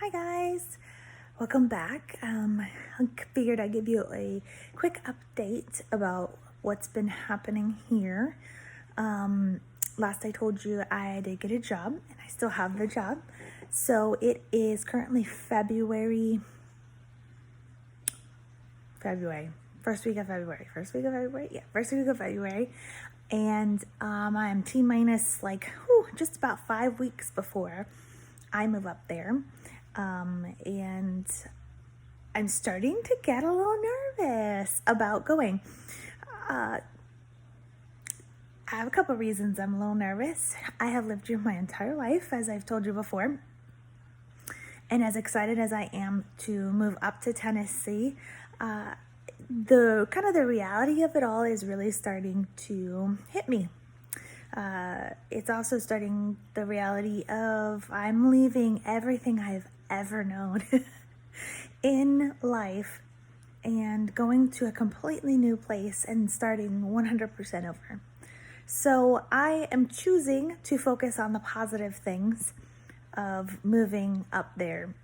Hi guys, welcome back. I figured I'd give you a quick update about what's been happening here. Last I told you I did get a job and I still have the job. So it is currently February, first week of February. And I am T minus just about 5 weeks before I move up there. And I'm starting to get a little nervous about going. I have a couple reasons I'm a little nervous. I have lived here my entire life, as I've told you before. And as excited as I am to move up to Tennessee, the reality of it all is really starting to hit me. It's also starting the reality of I'm leaving everything I've ever known in life and going to a completely new place and starting 100% over. So I am choosing to focus on the positive things of moving up there.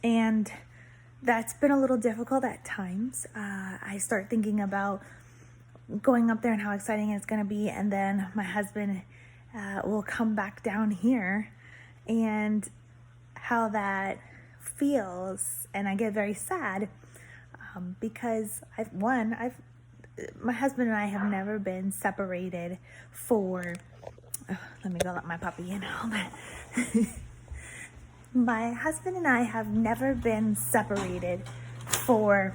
And that's been a little difficult at times. I start thinking about going up there and how exciting it's going to be, and then my husband will come back down here and how that feels, and I get very sad because my husband and I have never been separated for let me go let my puppy in. Hold on. My husband and I have never been separated for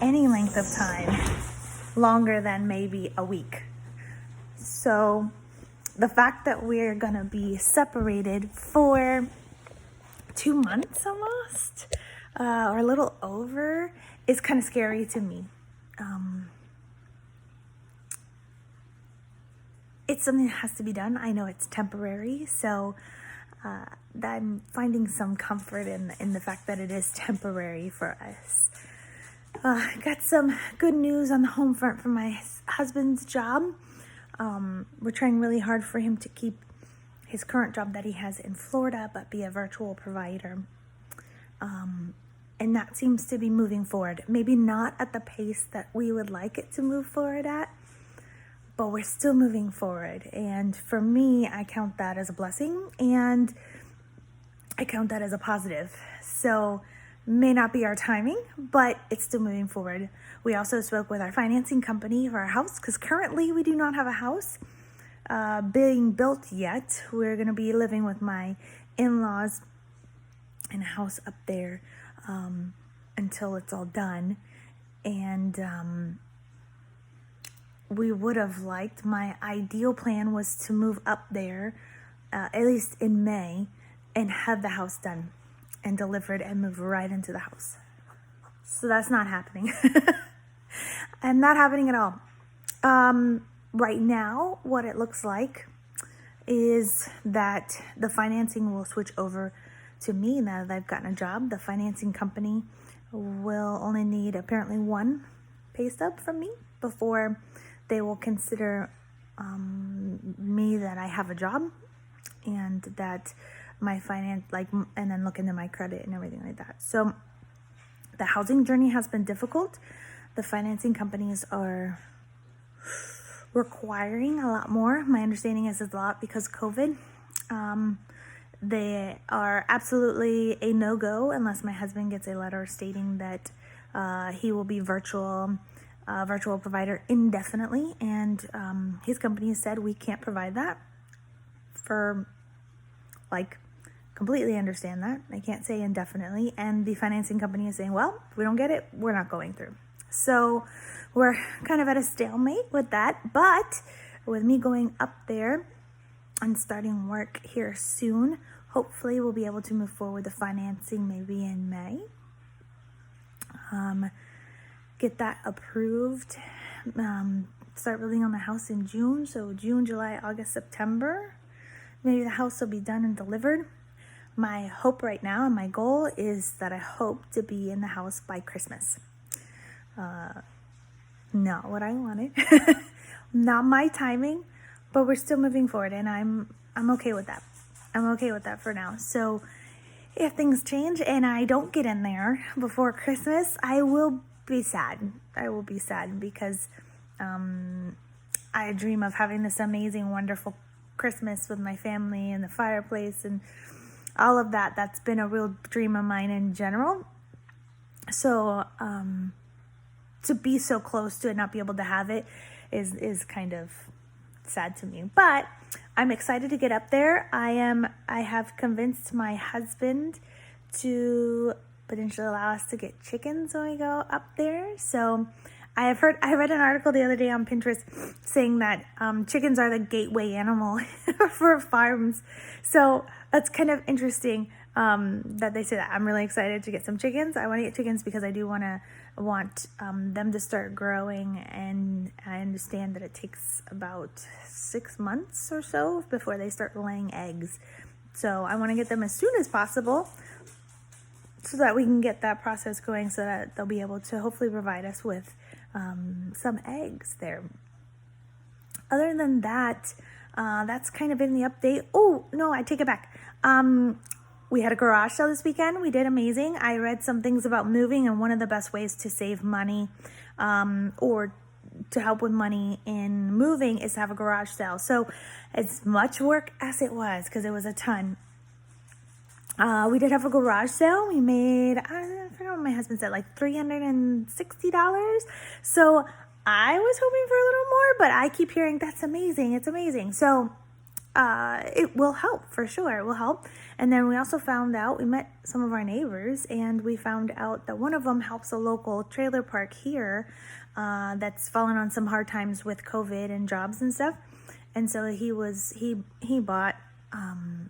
any length of time longer than maybe a week. So the fact that we're gonna be separated for 2 months almost, or a little over, is kind of scary to me. It's something that has to be done. I know it's temporary, so I'm finding some comfort in the fact that it is temporary for us. I got some good news on the home front for my husband's job. We're trying really hard for him to keep his current job that he has in Florida, but be a virtual provider. And that seems to be moving forward. Maybe not at the pace that we would like it to move forward at, but we're still moving forward. And for me, I count that as a blessing, and I count that as a positive. So may not be our timing, but it's still moving forward. We also spoke with our financing company for our house, because currently we do not have a house being built yet. We're going to be living with my in-laws in a house up there until it's all done. And we would have liked, my ideal plan was to move up there at least in May and have the house done and delivered and move right into the house. So that's not happening. And not happening at all. Right now, what it looks like is that the financing will switch over to me now that I've gotten a job. The financing company will only need apparently one pay stub from me before they will consider me that I have a job, and that my finance, and then look into my credit and everything like that. So the housing journey has been difficult. The financing companies are requiring a lot more. My understanding is it's a lot because COVID. They are absolutely a no-go unless my husband gets a letter stating that he will be virtual provider indefinitely, and his company said we can't provide that. For completely understand that. I can't say indefinitely, and the financing company is saying, well, if we don't get it, we're not going through. So we're kind of at a stalemate with that, but with me going up there and starting work here soon, hopefully we'll be able to move forward the financing maybe in May. Get that approved, start building on the house in June. So June, July, August, September, maybe the house will be done and delivered. My hope right now and my goal is that I hope to be in the house by Christmas. Not what I wanted, not my timing, but we're still moving forward, and I'm okay with that. I'm okay with that for now. So if things change and I don't get in there before Christmas, I will be sad. I will be sad because I dream of having this amazing, wonderful Christmas with my family and the fireplace and all of that. That's been a real dream of mine in general. So to be so close to it, not be able to have it is kind of sad to me. But I'm excited to get up there. I have convinced my husband to potentially allow us to get chickens when we go up there. So I read an article the other day on Pinterest saying that chickens are the gateway animal for farms. So that's kind of interesting that they say that. I'm really excited to get some chickens. I want to get chickens because I do want them to start growing, and I understand that it takes about 6 months or so before they start laying eggs. So I want to get them as soon as possible so that we can get that process going, so that they'll be able to hopefully provide us with some eggs there. Other than that, that's kind of been the update. Oh, no, I take it back. We had a garage sale this weekend. We did amazing. I read some things about moving, and one of the best ways to save money or to help with money in moving is to have a garage sale. So as much work as it was, because it was a ton, we did have a garage sale. We made, I forgot what my husband said, like $360. So I was hoping for a little more, but I keep hearing that's amazing. It's amazing. So it will help for sure. It will help. And then we also found out, we met some of our neighbors, and we found out that one of them helps a local trailer park here that's fallen on some hard times with COVID and jobs and stuff. And so he bought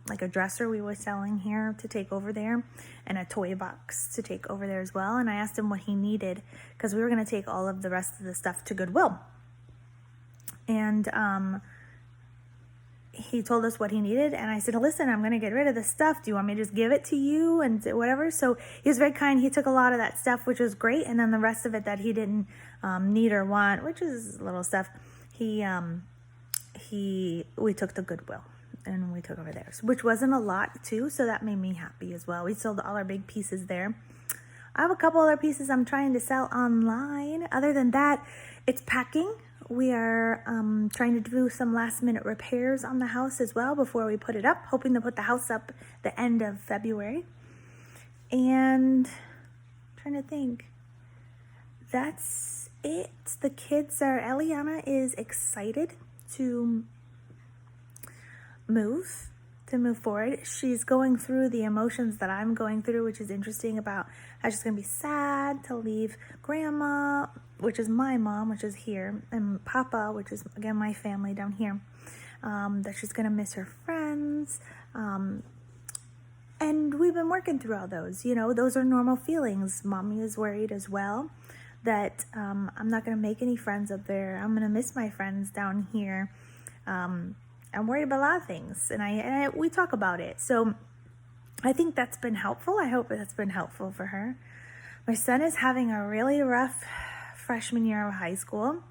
like a dresser we were selling here to take over there, and a toy box to take over there as well. And I asked him what he needed, because we were going to take all of the rest of the stuff to Goodwill. And he told us what he needed, and I said, listen, I'm going to get rid of this stuff. Do you want me to just give it to you and whatever? So he was very kind. He took a lot of that stuff, which was great. And then the rest of it that he didn't need or want, which is little stuff, we took to Goodwill. And we took over there, which wasn't a lot too, so that made me happy as well. We sold all our big pieces there. I have a couple other pieces I'm trying to sell online. Other than that, it's packing. We are trying to do some last minute repairs on the house as well before we put it up, hoping to put the house up the end of February. And I'm trying to think. That's it. The kids are, Eliana is excited to move forward. She's going through the emotions that I'm going through, which is interesting, about how she's going to be sad to leave grandma, which is my mom, which is here, and papa, which is again my family down here, that she's going to miss her friends, and we've been working through all those. Those are normal feelings. Mommy is worried as well that I'm not going to make any friends up there. I'm going to miss my friends down here. I'm worried about a lot of things, and we talk about it. So I think that's been helpful. I hope that's been helpful for her. My son is having a really rough freshman year of high school.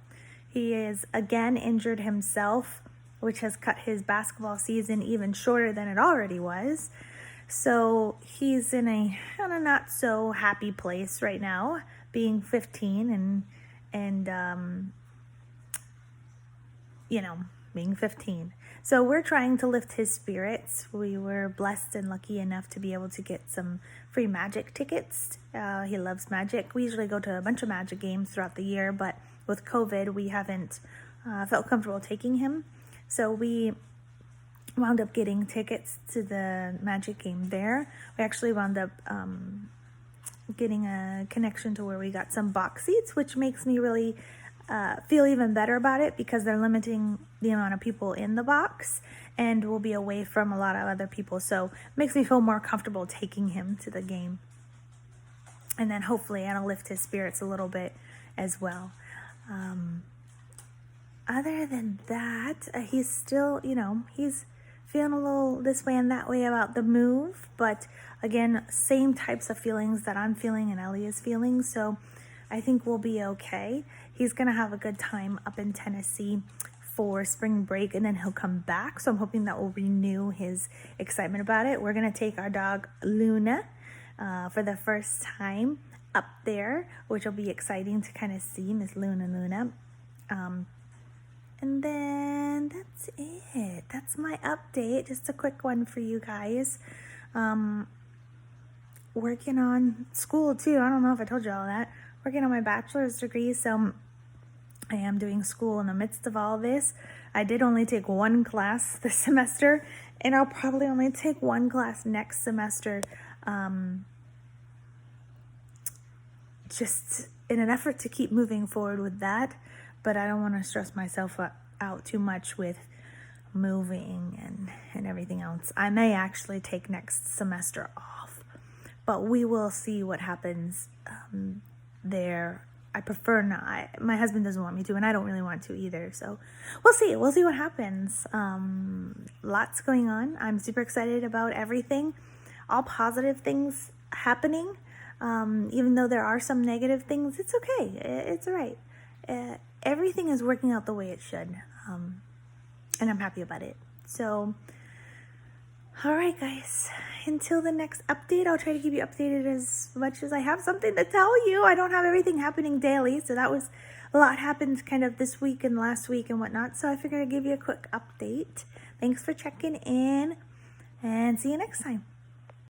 He is again injured himself, which has cut his basketball season even shorter than it already was. So he's in a not so happy place right now, being 15 and being 15. So we're trying to lift his spirits. We were blessed and lucky enough to be able to get some free Magic tickets. He loves Magic. We usually go to a bunch of Magic games throughout the year, but with COVID, we haven't felt comfortable taking him. So we wound up getting tickets to the Magic game there. We actually wound up getting a connection to where we got some box seats, which makes me really feel even better about it, because they're limiting the amount of people in the box and we'll be away from a lot of other people. So it makes me feel more comfortable taking him to the game. And then hopefully it'll lift his spirits a little bit as well. Other than that, he's still, he's feeling a little this way and that way about the move. But again, same types of feelings that I'm feeling and Ellie is feeling. So I think we'll be okay. He's going to have a good time up in Tennessee for spring break, and then he'll come back. So I'm hoping that will renew his excitement about it. We're going to take our dog Luna for the first time up there, which will be exciting to kind of see Miss Luna. And then that's it. That's my update. Just a quick one for you guys. Working on school too. I don't know if I told you all that. Working on my bachelor's degree. So I am doing school in the midst of all this. I did only take one class this semester, and I'll probably only take one class next semester. Just in an effort to keep moving forward with that. But I don't want to stress myself out too much with moving and everything else. I may actually take next semester off, but we will see what happens there. I prefer not. My husband doesn't want me to, and I don't really want to either. So we'll see. We'll see what happens. Lots going on. I'm super excited about everything. All positive things happening. Even though there are some negative things, it's okay. It's all right. Everything is working out the way it should, and I'm happy about it. So, all right, guys, until the next update, I'll try to keep you updated as much as I have something to tell you. I don't have everything happening daily, so that was a lot happened kind of this week and last week and whatnot, so I figured I'd give you a quick update. Thanks for checking in, and see you next time.